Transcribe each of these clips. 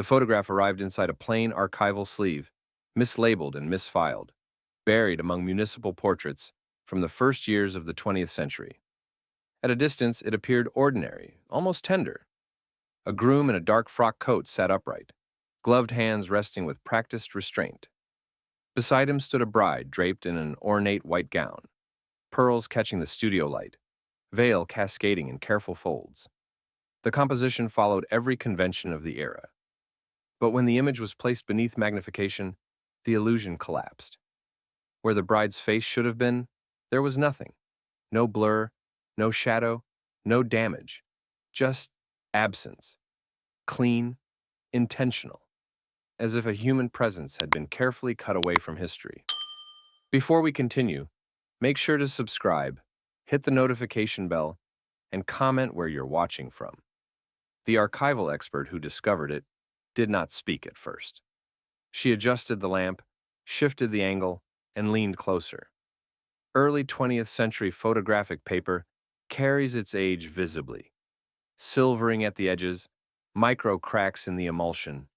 The photograph arrived inside a plain archival sleeve, mislabeled and misfiled, buried among municipal portraits from the first years of the 20th century. At a distance, it appeared ordinary, almost tender. A groom in a dark frock coat sat upright, gloved hands resting with practiced restraint. Beside him stood a bride draped in an ornate white gown, pearls catching the studio light, veil cascading in careful folds. The composition followed every convention of the era. But when the image was placed beneath magnification, the illusion collapsed. Where the bride's face should have been, there was nothing. No blur, no shadow, no damage. Just absence. Clean, intentional. As if a human presence had been carefully cut away from history. Before we continue, make sure to subscribe, hit the notification bell, and comment where you're watching from. The archival expert who discovered it did not speak at first. She adjusted the lamp, shifted the angle, and leaned closer. Early 20th century photographic paper carries its age visibly, silvering at the edges, micro cracks in the emulsion,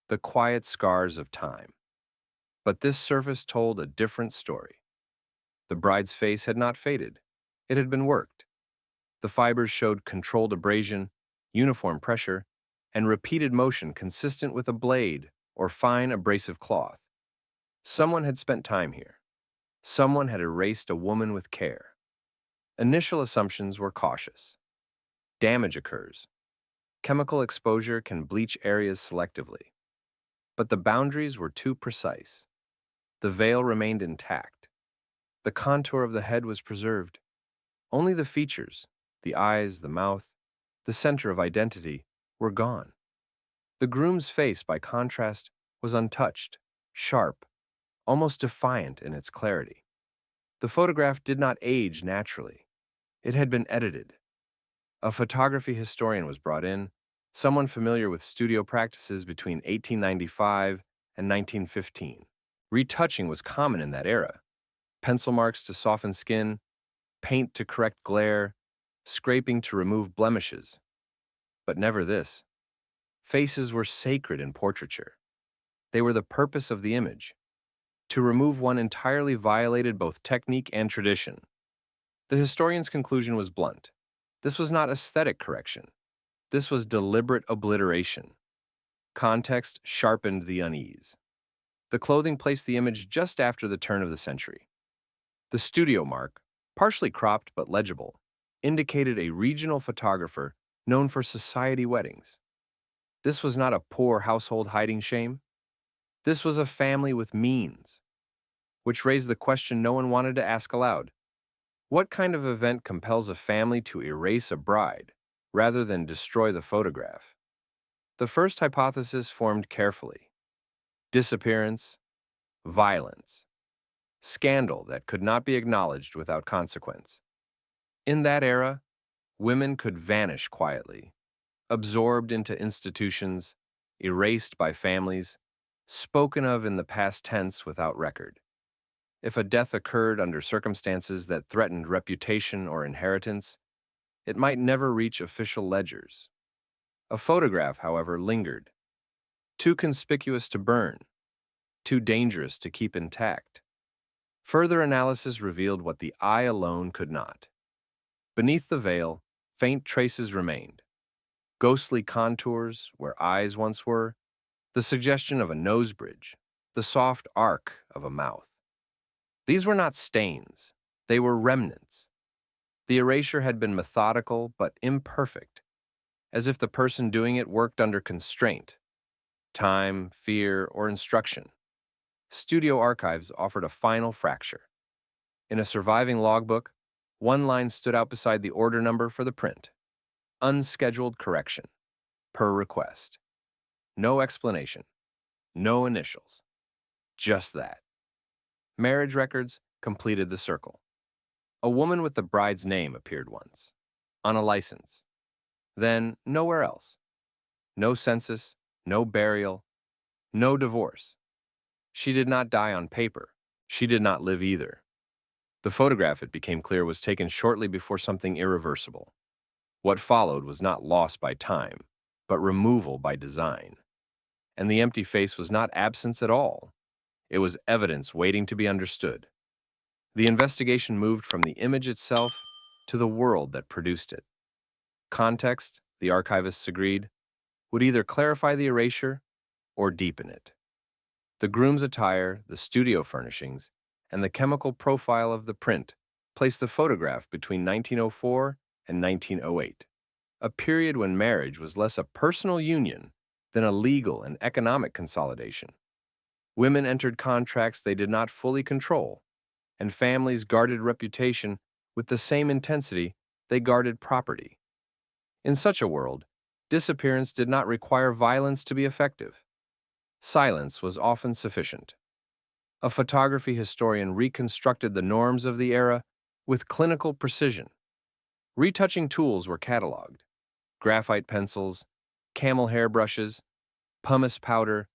the quiet scars of time. But this surface told a different story. The bride's face had not faded. It had been worked. The fibers showed controlled abrasion, uniform pressure, and repeated motion consistent with a blade or fine abrasive cloth. Someone had spent time here. Someone had erased a woman with care. Initial assumptions were cautious. Damage occurs. Chemical exposure can bleach areas selectively. But the boundaries were too precise. The veil remained intact. The contour of the head was preserved. Only the features, the eyes, the mouth, the center of identity, were gone. The groom's face, by contrast, was untouched, sharp, almost defiant in its clarity. The photograph did not age naturally. It had been edited. A photography historian was brought in, someone familiar with studio practices between 1895 and 1915. Retouching was common in that era. Pencil marks to soften skin, paint to correct glare, scraping to remove blemishes. But never this. Faces were sacred in portraiture. They were the purpose of the image. To remove one entirely violated both technique and tradition. The historian's conclusion was blunt. This was not aesthetic correction. This was deliberate obliteration. Context sharpened the unease. The clothing placed the image just after the turn of the century. The studio mark, partially cropped but legible, indicated a regional photographer known for society weddings. This was not a poor household hiding shame. This was a family with means, which raised the question no one wanted to ask aloud. What kind of event compels a family to erase a bride rather than destroy the photograph? The first hypothesis formed carefully. Disappearance, violence, scandal that could not be acknowledged without consequence. In that era, women could vanish quietly, absorbed into institutions, erased by families, spoken of in the past tense without record. If a death occurred under circumstances that threatened reputation or inheritance, it might never reach official ledgers. A photograph, however, lingered. Too conspicuous to burn, too dangerous to keep intact. Further analysis revealed what the eye alone could not. Beneath the veil, faint traces remained. Ghostly contours where eyes once were, the suggestion of a nose bridge, the soft arc of a mouth. These were not stains, they were remnants. The erasure had been methodical but imperfect, as if the person doing it worked under constraint, time, fear, or instruction. Studio archives offered a final fracture. In a surviving logbook, one line stood out beside the order number for the print. Unscheduled correction, per request. No explanation, no initials, just that. Marriage records completed the circle. A woman with the bride's name appeared once, on a license. Then nowhere else. No census, no burial, no divorce. She did not die on paper. She did not live either. The photograph, it became clear, was taken shortly before something irreversible. What followed was not loss by time, but removal by design. And the empty face was not absence at all. It was evidence waiting to be understood. The investigation moved from the image itself to the world that produced it. Context, the archivists agreed, would either clarify the erasure or deepen it. The groom's attire, the studio furnishings, and the chemical profile of the print placed the photograph between 1904 and 1908, a period when marriage was less a personal union than a legal and economic consolidation. Women entered contracts they did not fully control, and families guarded reputation with the same intensity they guarded property. In such a world, disappearance did not require violence to be effective. Silence was often sufficient. A photography historian reconstructed the norms of the era with clinical precision. Retouching tools were cataloged: graphite pencils, camel hair brushes, pumice powder,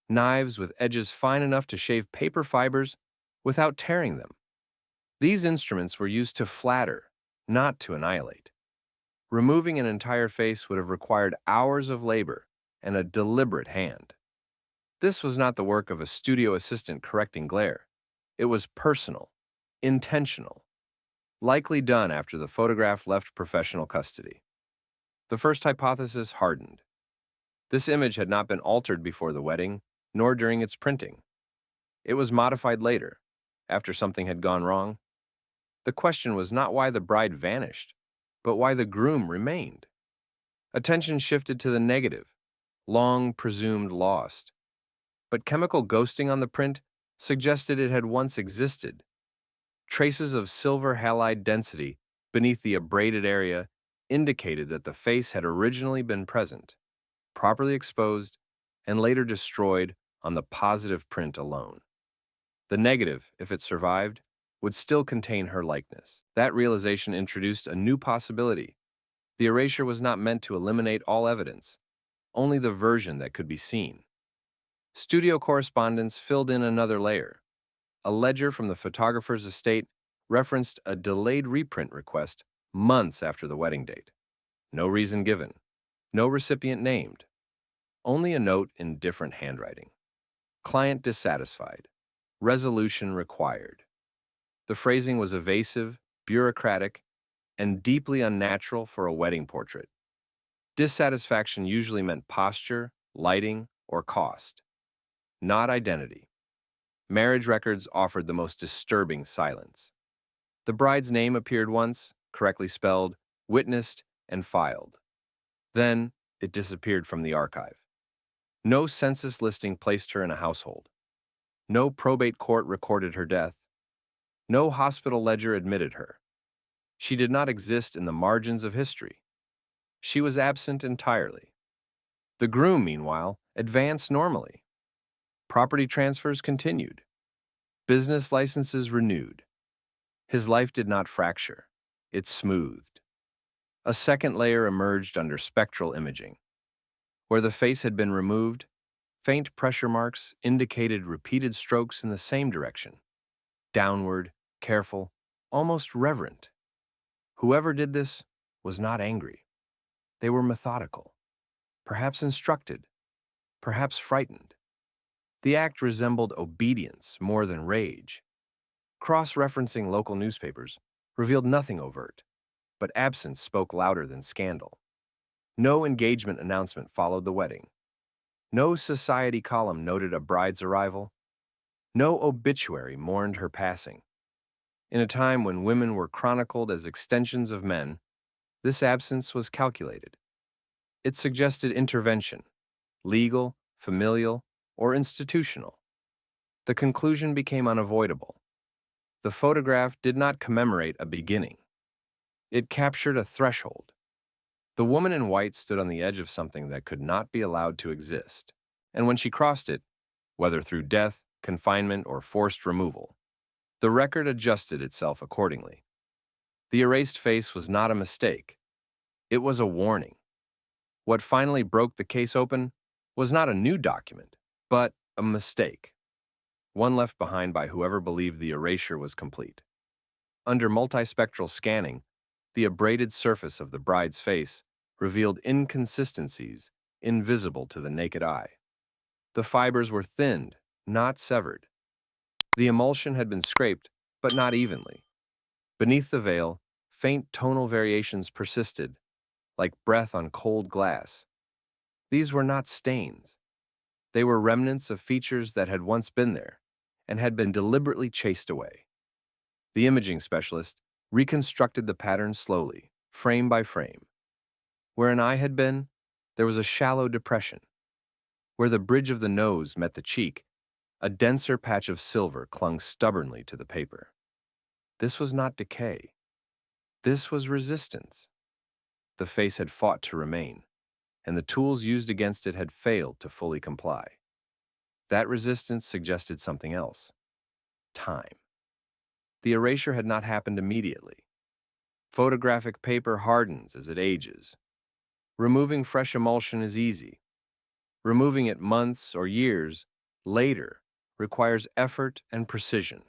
knives with edges fine enough to shave paper fibers without tearing them. These instruments were used to flatter, not to annihilate. Removing an entire face would have required hours of labor and a deliberate hand. This was not the work of a studio assistant correcting glare. It was personal, intentional, likely done after the photograph left professional custody. The first hypothesis hardened. This image had not been altered before the wedding, nor during its printing. It was modified later, after something had gone wrong. The question was not why the bride vanished, but why the groom remained. Attention shifted to the negative, long presumed lost. But chemical ghosting on the print suggested it had once existed. Traces of silver halide density beneath the abraded area indicated that the face had originally been present, properly exposed, and later destroyed on the positive print alone. The negative, if it survived, would still contain her likeness. That realization introduced a new possibility. The erasure was not meant to eliminate all evidence, only the version that could be seen. Studio correspondence filled in another layer. A ledger from the photographer's estate referenced a delayed reprint request months after the wedding date. No reason given, no recipient named, only a note in different handwriting. Client dissatisfied. Resolution required. The phrasing was evasive, bureaucratic, and deeply unnatural for a wedding portrait. Dissatisfaction usually meant posture, lighting, or cost, not identity. Marriage records offered the most disturbing silence. The bride's name appeared once, correctly spelled, witnessed, and filed. Then, it disappeared from the archive. No census listing placed her in a household. No probate court recorded her death. No hospital ledger admitted her. She did not exist in the margins of history. She was absent entirely. The groom, meanwhile, advanced normally. Property transfers continued. Business licenses renewed. His life did not fracture. It smoothed. A second layer emerged under spectral imaging. Where the face had been removed, faint pressure marks indicated repeated strokes in the same direction. Downward, careful, almost reverent. Whoever did this was not angry. They were methodical, perhaps instructed, perhaps frightened. The act resembled obedience more than rage. Cross-referencing local newspapers revealed nothing overt, but absence spoke louder than scandal. No engagement announcement followed the wedding. No society column noted a bride's arrival. No obituary mourned her passing. In a time when women were chronicled as extensions of men, this absence was calculated. It suggested intervention, legal, familial, or institutional. The conclusion became unavoidable. The photograph did not commemorate a beginning. It captured a threshold. The woman in white stood on the edge of something that could not be allowed to exist, and when she crossed it, whether through death, confinement, or forced removal, the record adjusted itself accordingly. The erased face was not a mistake. It was a warning. What finally broke the case open was not a new document, but a mistake, one left behind by whoever believed the erasure was complete. Under multispectral scanning, the abraded surface of the bride's face revealed inconsistencies invisible to the naked eye. The fibers were thinned, not severed. The emulsion had been scraped, but not evenly. Beneath the veil, faint tonal variations persisted, like breath on cold glass. These were not stains. They were remnants of features that had once been there and had been deliberately chased away. The imaging specialist reconstructed the pattern slowly, frame by frame. Where an eye had been, there was a shallow depression. Where the bridge of the nose met the cheek, a denser patch of silver clung stubbornly to the paper. This was not decay. This was resistance. The face had fought to remain, and the tools used against it had failed to fully comply. That resistance suggested something else: time. The erasure had not happened immediately. Photographic paper hardens as it ages. Removing fresh emulsion is easy. Removing it months or years later requires effort and precision.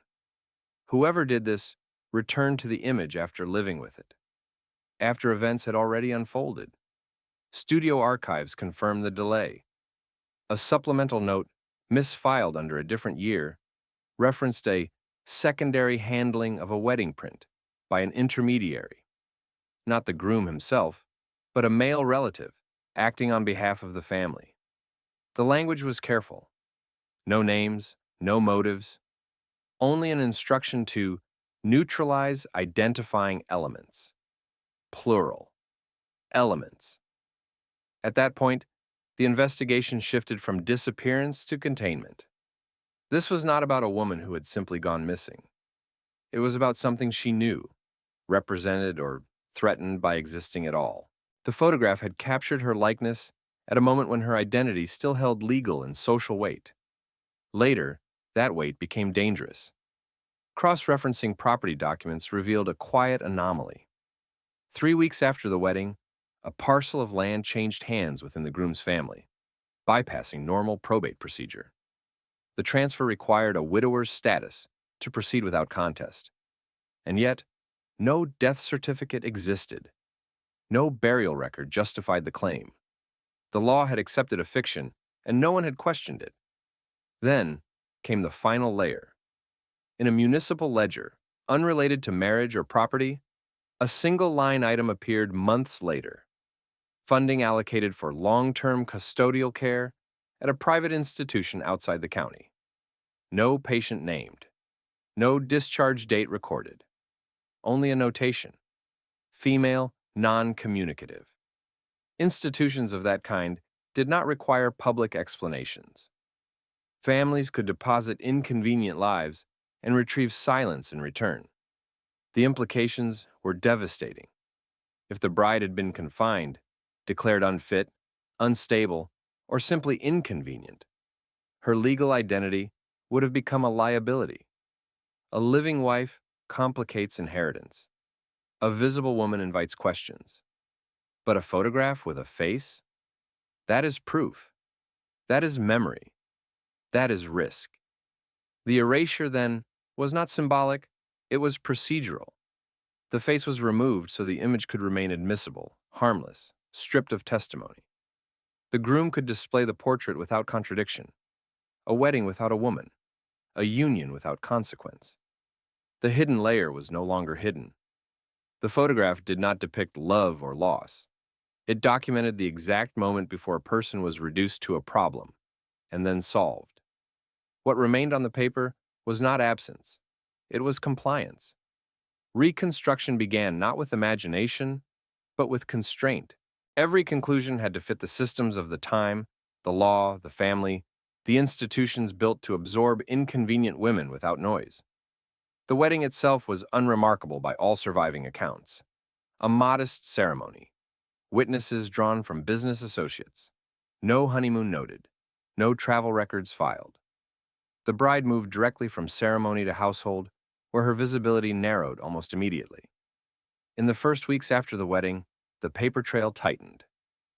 Whoever did this returned to the image after living with it, after events had already unfolded. Studio archives confirmed the delay. A supplemental note, misfiled under a different year, referenced a secondary handling of a wedding print by an intermediary, not the groom himself, but a male relative acting on behalf of the family. The language was careful. No names, no motives, only an instruction to neutralize identifying elements. Plural. Elements. At that point, the investigation shifted from disappearance to containment. This was not about a woman who had simply gone missing. It was about something she knew, represented or threatened by existing at all. The photograph had captured her likeness at a moment when her identity still held legal and social weight. Later, that weight became dangerous. Cross-referencing property documents revealed a quiet anomaly. 3 weeks after the wedding, a parcel of land changed hands within the groom's family, bypassing normal probate procedure. The transfer required a widower's status to proceed without contest. And yet, no death certificate existed. No burial record justified the claim. The law had accepted a fiction, and no one had questioned it. Then came the final layer. In a municipal ledger, unrelated to marriage or property, a single line item appeared months later. Funding allocated for long-term custodial care at a private institution outside the county. No patient named. No discharge date recorded. Only a notation. Female, non-communicative. Institutions of that kind did not require public explanations. Families could deposit inconvenient lives and retrieve silence in return. The implications were devastating. If the bride had been confined, declared unfit, unstable, or simply inconvenient, her legal identity would have become a liability. A living wife complicates inheritance. A visible woman invites questions. But a photograph with a face? That is proof. That is memory. That is risk. The erasure, then, was not symbolic, it was procedural. The face was removed so the image could remain admissible, harmless, stripped of testimony. The groom could display the portrait without contradiction. A wedding without a woman. A union without consequence. The hidden layer was no longer hidden. The photograph did not depict love or loss. It documented the exact moment before a person was reduced to a problem, and then solved. What remained on the paper was not absence. It was compliance. Reconstruction began not with imagination, but with constraint. Every conclusion had to fit the systems of the time, the law, the family, the institutions built to absorb inconvenient women without noise. The wedding itself was unremarkable by all surviving accounts. A modest ceremony. Witnesses drawn from business associates. No honeymoon noted. No travel records filed. The bride moved directly from ceremony to household, where her visibility narrowed almost immediately. In the first weeks after the wedding, the paper trail tightened.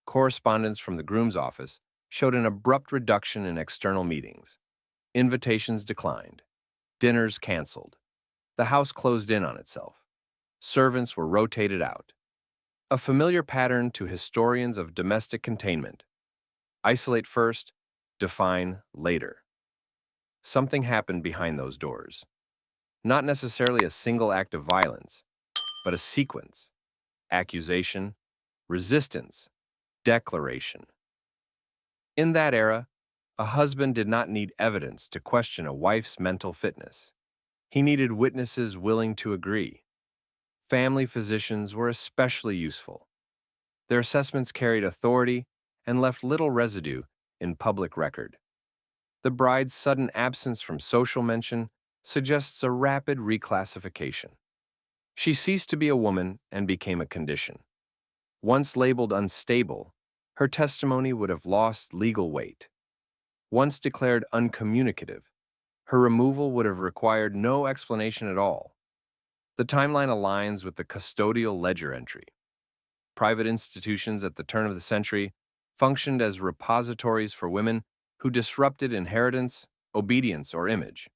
Correspondence from the groom's office showed an abrupt reduction in external meetings. Invitations declined. Dinners canceled. The house closed in on itself. Servants were rotated out. A familiar pattern to historians of domestic containment. Isolate first, Define later. Something happened behind those doors. Not necessarily a single act of violence, but a sequence: accusation, resistance, declaration. In that era, a husband did not need evidence to question a wife's mental fitness. He needed witnesses willing to agree. Family physicians were especially useful. Their assessments carried authority and left little residue in public record. The bride's sudden absence from social mention suggests a rapid reclassification. She ceased to be a woman and became a condition. Once labeled unstable, her testimony would have lost legal weight. Once declared uncommunicative, her removal would have required no explanation at all. The timeline aligns with the custodial ledger entry. Private institutions at the turn of the century functioned as repositories for women who disrupted inheritance, obedience, or image.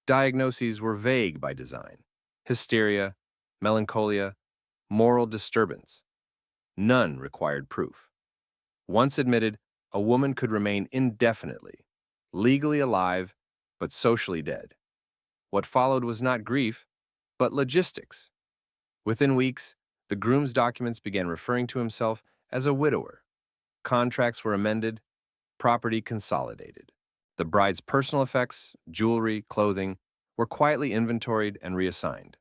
Diagnoses were vague by design: hysteria, melancholia, moral disturbance. None required proof. Once admitted, a woman could remain indefinitely, legally alive, but socially dead. What followed was not grief, but logistics. Within weeks, the groom's documents began referring to himself as a widower. Contracts were amended, property consolidated. The bride's personal effects, jewelry, clothing, were quietly inventoried and reassigned.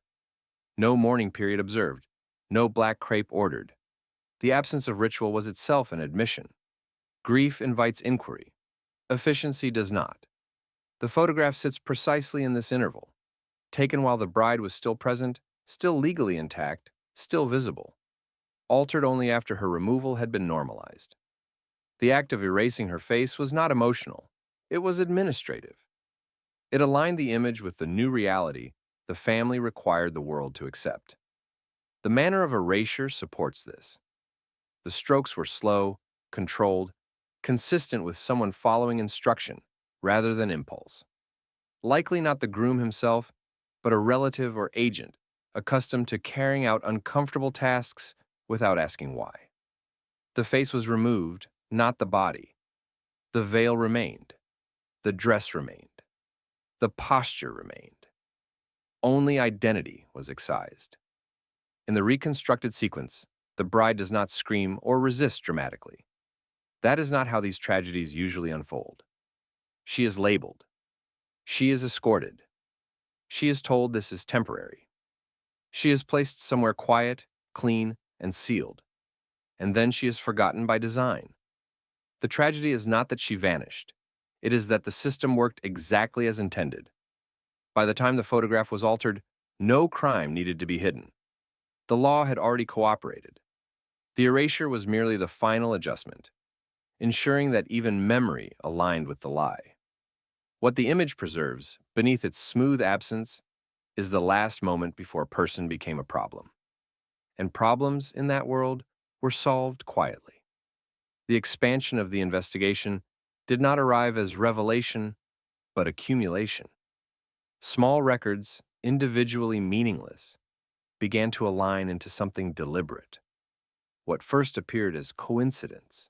No mourning period observed, no black crepe ordered. The absence of ritual was itself an admission. Grief invites inquiry. Efficiency does not. The photograph sits precisely in this interval, taken while the bride was still present, still legally intact, still visible, altered only after her removal had been normalized. The act of erasing her face was not emotional, it was administrative. It aligned the image with the new reality the family required the world to accept. The manner of erasure supports this. The strokes were slow, controlled, consistent with someone following instruction rather than impulse. Likely not the groom himself, but a relative or agent accustomed to carrying out uncomfortable tasks without asking why. The face was removed, not the body. The veil remained. The dress remained. The posture remained. Only identity was excised. In the reconstructed sequence, the bride does not scream or resist dramatically. That is not how these tragedies usually unfold. She is labeled. She is escorted. She is told this is temporary. She is placed somewhere quiet, clean, and sealed. And then she is forgotten by design. The tragedy is not that she vanished. It is that the system worked exactly as intended. By the time the photograph was altered, no crime needed to be hidden. The law had already cooperated. The erasure was merely the final adjustment, ensuring that even memory aligned with the lie. What the image preserves, beneath its smooth absence, is the last moment before a person became a problem. And problems in that world were solved quietly. The expansion of the investigation did not arrive as revelation, but accumulation. Small records, individually meaningless, began to align into something deliberate. What first appeared as coincidence,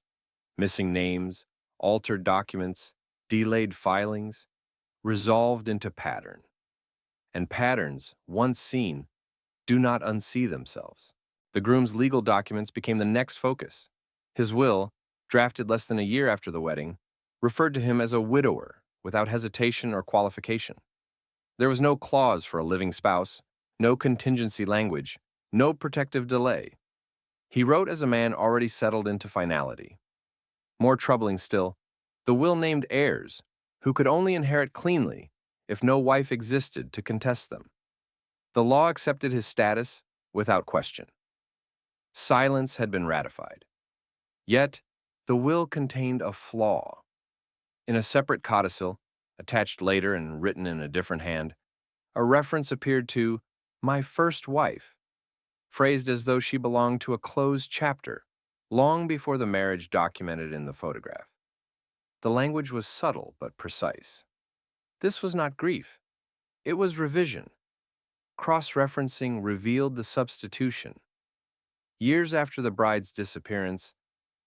missing names, altered documents, delayed filings, resolved into pattern. And patterns, once seen, do not unsee themselves. The groom's legal documents became the next focus. His will, drafted less than a year after the wedding, referred to him as a widower without hesitation or qualification. There was no clause for a living spouse, no contingency language, no protective delay. He wrote as a man already settled into finality. More troubling still, the will named heirs, who could only inherit cleanly if no wife existed to contest them. The law accepted his status without question. Silence had been ratified. Yet, the will contained a flaw. In a separate codicil, attached later and written in a different hand, a reference appeared to "my first wife," phrased as though she belonged to a closed chapter, long before the marriage documented in the photograph. The language was subtle but precise. This was not grief. It was revision. Cross-referencing revealed the substitution. Years after the bride's disappearance,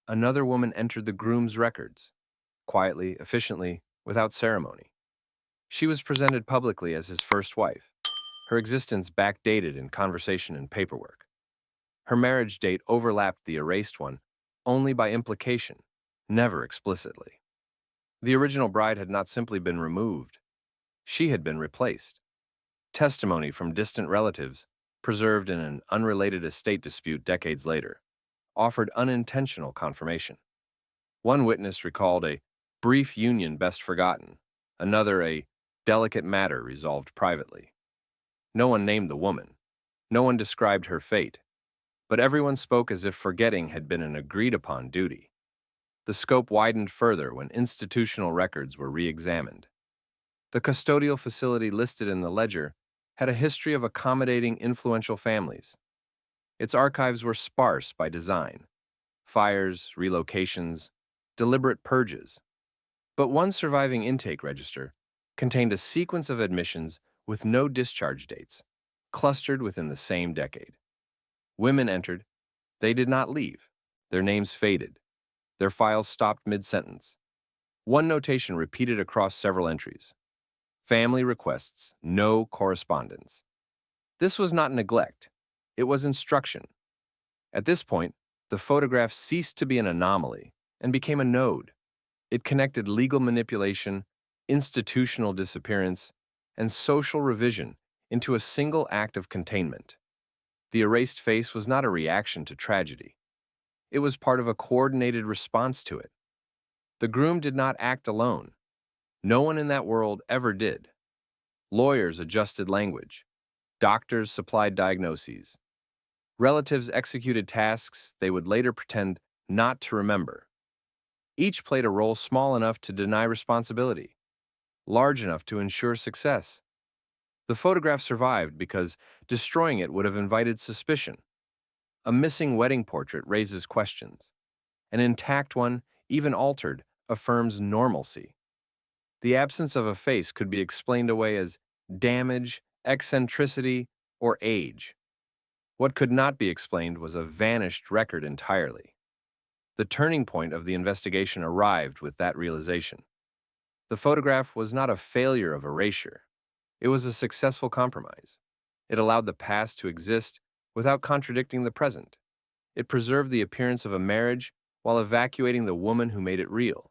another woman entered the groom's records, quietly, efficiently, without ceremony. She was presented publicly as his first wife, her existence backdated in conversation and paperwork. Her marriage date overlapped the erased one only by implication, never explicitly. The original bride had not simply been removed, she had been replaced. Testimony from distant relatives, preserved in an unrelated estate dispute decades later, offered unintentional confirmation. One witness recalled a brief union best forgotten, another a delicate matter resolved privately. No one named the woman, no one described her fate, but everyone spoke as if forgetting had been an agreed-upon duty. The scope widened further when institutional records were re-examined. The custodial facility listed in the ledger had a history of accommodating influential families. Its archives were sparse by design: fires, relocations, deliberate purges. But one surviving intake register contained a sequence of admissions with no discharge dates, clustered within the same decade. Women entered, they did not leave. Their names faded. Their files stopped mid-sentence. One notation repeated across several entries: family requests, no correspondence. This was not neglect, it was instruction. At this point, the photograph ceased to be an anomaly and became a node. It connected legal manipulation, institutional disappearance, and social revision into a single act of containment. The erased face was not a reaction to tragedy. It was part of a coordinated response to it. The groom did not act alone. No one in that world ever did. Lawyers adjusted language. Doctors supplied diagnoses. Relatives executed tasks they would later pretend not to remember. Each played a role small enough to deny responsibility, large enough to ensure success. The photograph survived because destroying it would have invited suspicion. A missing wedding portrait raises questions. An intact one, even altered, affirms normalcy. The absence of a face could be explained away as damage, eccentricity, or age. What could not be explained was a vanished record entirely. The turning point of the investigation arrived with that realization. The photograph was not a failure of erasure. It was a successful compromise. It allowed the past to exist without contradicting the present. It preserved the appearance of a marriage while evacuating the woman who made it real.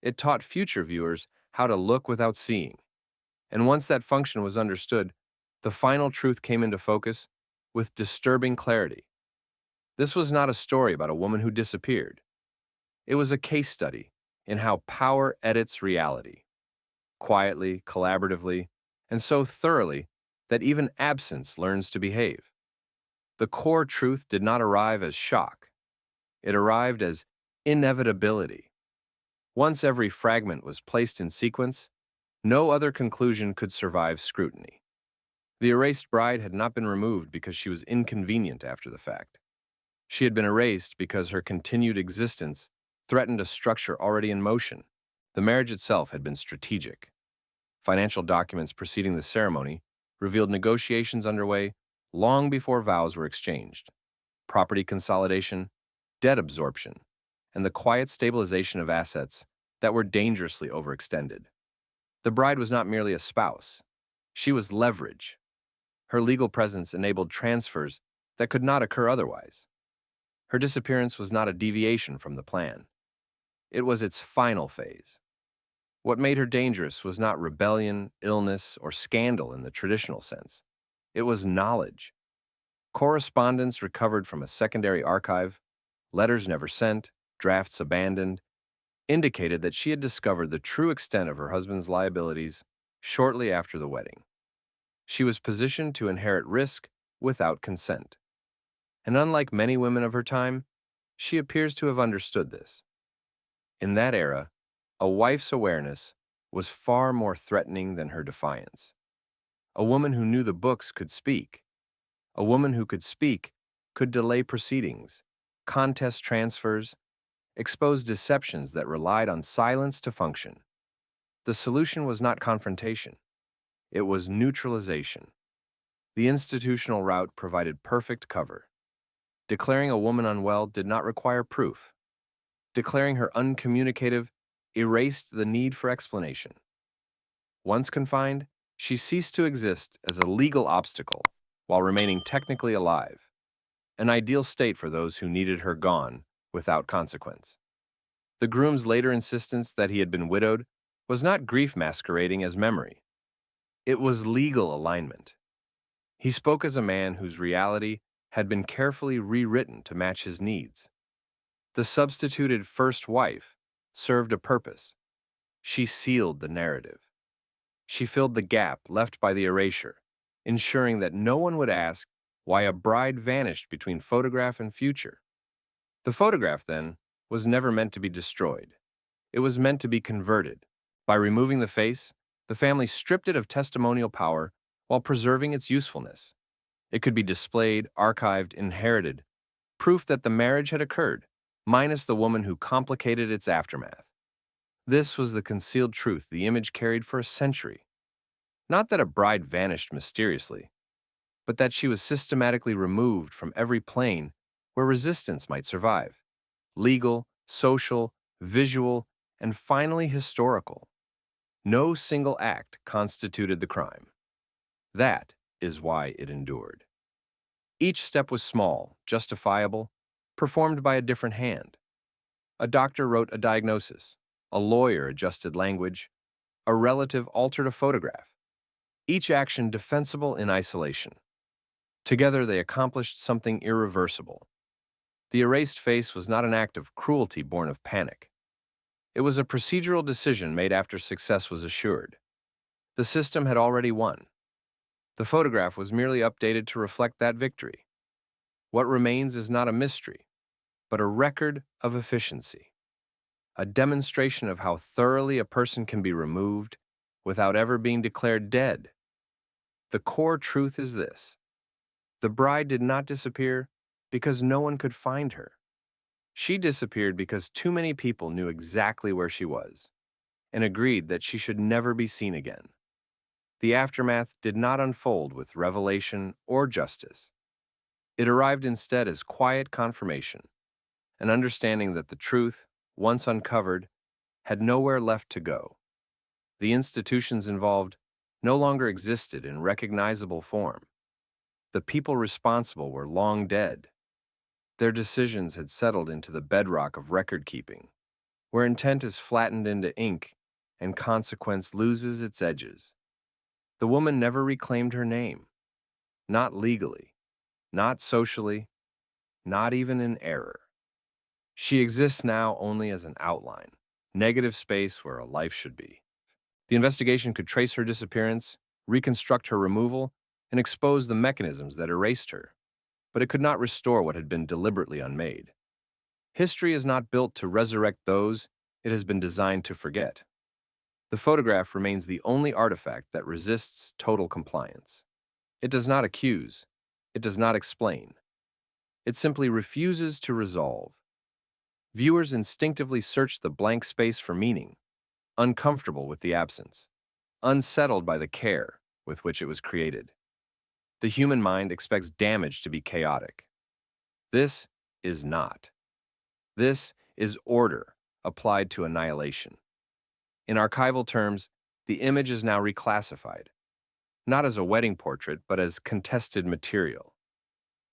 It taught future viewers how to look without seeing. And once that function was understood, the final truth came into focus with disturbing clarity. This was not a story about a woman who disappeared. It was a case study in how power edits reality, quietly, collaboratively, and so thoroughly that even absence learns to behave. The core truth did not arrive as shock. It arrived as inevitability. Once every fragment was placed in sequence, no other conclusion could survive scrutiny. The erased bride had not been removed because she was inconvenient after the fact. She had been erased because her continued existence threatened a structure already in motion. The marriage itself had been strategic. Financial documents preceding the ceremony revealed negotiations underway long before vows were exchanged. Property consolidation, debt absorption, and the quiet stabilization of assets that were dangerously overextended. The bride was not merely a spouse. She was leverage. Her legal presence enabled transfers that could not occur otherwise. Her disappearance was not a deviation from the plan. It was its final phase. What made her dangerous was not rebellion, illness, or scandal in the traditional sense. It was knowledge. Correspondence recovered from a secondary archive, letters never sent, drafts abandoned, indicated that she had discovered the true extent of her husband's liabilities shortly after the wedding. She was positioned to inherit risk without consent. And unlike many women of her time, she appears to have understood this. In that era, a wife's awareness was far more threatening than her defiance. A woman who knew the books could speak. A woman who could speak could delay proceedings, contest transfers, expose deceptions that relied on silence to function. The solution was not confrontation. It was neutralization. The institutional route provided perfect cover. Declaring a woman unwell did not require proof. Declaring her uncommunicative erased the need for explanation. Once confined, she ceased to exist as a legal obstacle while remaining technically alive, an ideal state for those who needed her gone without consequence. The groom's later insistence that he had been widowed was not grief masquerading as memory. It was legal alignment. He spoke as a man whose reality had been carefully rewritten to match his needs. The substituted first wife served a purpose. She sealed the narrative. She filled the gap left by the erasure, ensuring that no one would ask why a bride vanished between photograph and future. The photograph, then, was never meant to be destroyed. It was meant to be converted. By removing the face, the family stripped it of testimonial power while preserving its usefulness. It could be displayed, archived, inherited, proof that the marriage had occurred, minus the woman who complicated its aftermath. This was the concealed truth the image carried for a century. Not that a bride vanished mysteriously, but that she was systematically removed from every plane where resistance might survive: legal, social, visual, and finally historical. No single act constituted the crime. That is why it endured. Each step was small, justifiable, performed by a different hand. A doctor wrote a diagnosis, a lawyer adjusted language, a relative altered a photograph, each action defensible in isolation. Together they accomplished something irreversible. The erased face was not an act of cruelty born of panic. It was a procedural decision made after success was assured. The system had already won. The photograph was merely updated to reflect that victory. What remains is not a mystery, but a record of efficiency, a demonstration of how thoroughly a person can be removed without ever being declared dead. The core truth is this: the bride did not disappear because no one could find her. She disappeared because too many people knew exactly where she was and agreed that she should never be seen again. The aftermath did not unfold with revelation or justice. It arrived instead as quiet confirmation, an understanding that the truth, once uncovered, had nowhere left to go. The institutions involved no longer existed in recognizable form. The people responsible were long dead. Their decisions had settled into the bedrock of record-keeping, where intent is flattened into ink and consequence loses its edges. The woman never reclaimed her name, not legally, not socially, not even in error. She exists now only as an outline, negative space where a life should be. The investigation could trace her disappearance, reconstruct her removal, and expose the mechanisms that erased her, but it could not restore what had been deliberately unmade. History is not built to resurrect those it has been designed to forget. The photograph remains the only artifact that resists total compliance. It does not accuse. It does not explain. It simply refuses to resolve. Viewers instinctively search the blank space for meaning, uncomfortable with the absence, unsettled by the care with which it was created. The human mind expects damage to be chaotic. This is not. This is order applied to annihilation. In archival terms, the image is now reclassified, not as a wedding portrait, but as contested material.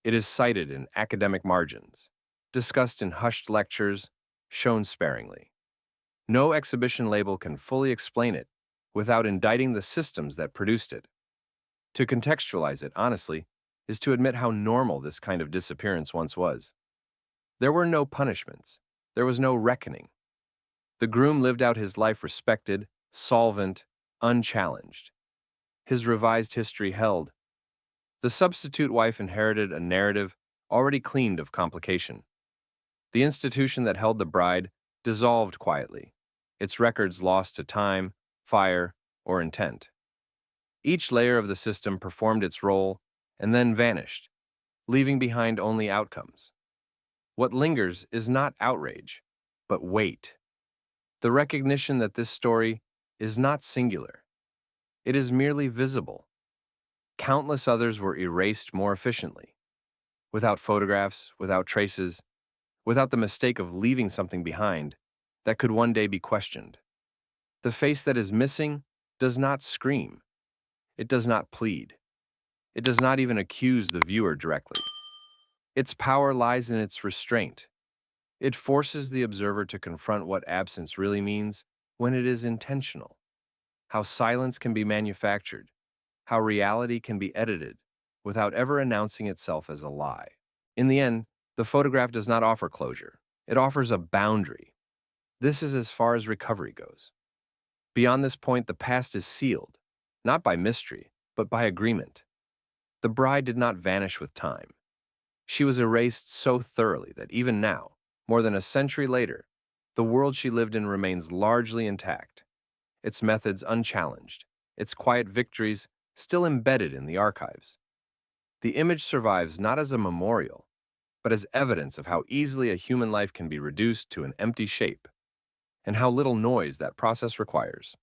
It is cited in academic margins, discussed in hushed lectures, shown sparingly. No exhibition label can fully explain it without indicting the systems that produced it. To contextualize it, honestly, is to admit how normal this kind of disappearance once was. There were no punishments. There was no reckoning. The groom lived out his life respected, solvent, unchallenged. His revised history held. The substitute wife inherited a narrative already cleaned of complication. The institution that held the bride dissolved quietly, its records lost to time, fire, or intent. Each layer of the system performed its role and then vanished, leaving behind only outcomes. What lingers is not outrage, but weight. The recognition that this story is not singular. It is merely visible. Countless others were erased more efficiently. Without photographs, without traces, without the mistake of leaving something behind, that could one day be questioned. The face that is missing does not scream. It does not plead. It does not even accuse the viewer directly. Its power lies in its restraint. It forces the observer to confront what absence really means when it is intentional, how silence can be manufactured, how reality can be edited without ever announcing itself as a lie. In the end, the photograph does not offer closure. It offers a boundary. This is as far as recovery goes. Beyond this point, the past is sealed, not by mystery, but by agreement. The bride did not vanish with time. She was erased so thoroughly that even now, more than a century later, the world she lived in remains largely intact, its methods unchallenged, its quiet victories still embedded in the archives. The image survives not as a memorial, but as evidence of how easily a human life can be reduced to an empty shape, and how little noise that process requires.